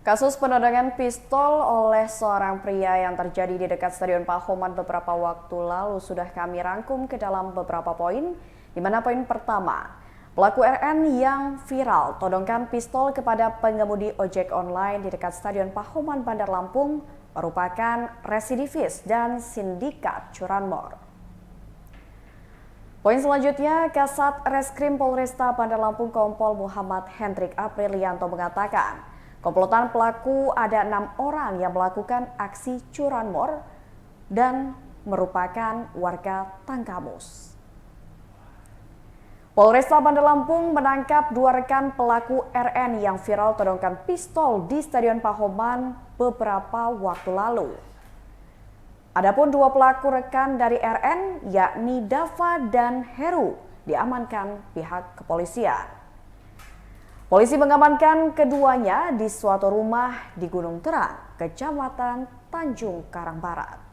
Kasus penodongan pistol oleh seorang pria yang terjadi di dekat Stadion Pahoman beberapa waktu lalu sudah kami rangkum ke dalam beberapa poin, di mana poin pertama, pelaku RN yang viral todongkan pistol kepada pengemudi ojek online di dekat Stadion Pahoman Bandar Lampung merupakan residivis dan sindikat curanmor. Poin selanjutnya, Kasat Reskrim Polresta Bandar Lampung Kompol Muhammad Hendrik Aprilianto mengatakan, komplotan pelaku ada 6 orang yang melakukan aksi curanmor dan merupakan warga Tanggamus. Polresta Bandar Lampung menangkap 2 rekan pelaku RN yang viral todongkan pistol di Stadion Pahoman beberapa waktu lalu. Adapun 2 pelaku rekan dari RN yakni Dava dan Heru diamankan pihak kepolisian. Polisi mengamankan keduanya di suatu rumah di Gunung Terang, Kecamatan Tanjung Karang Barat.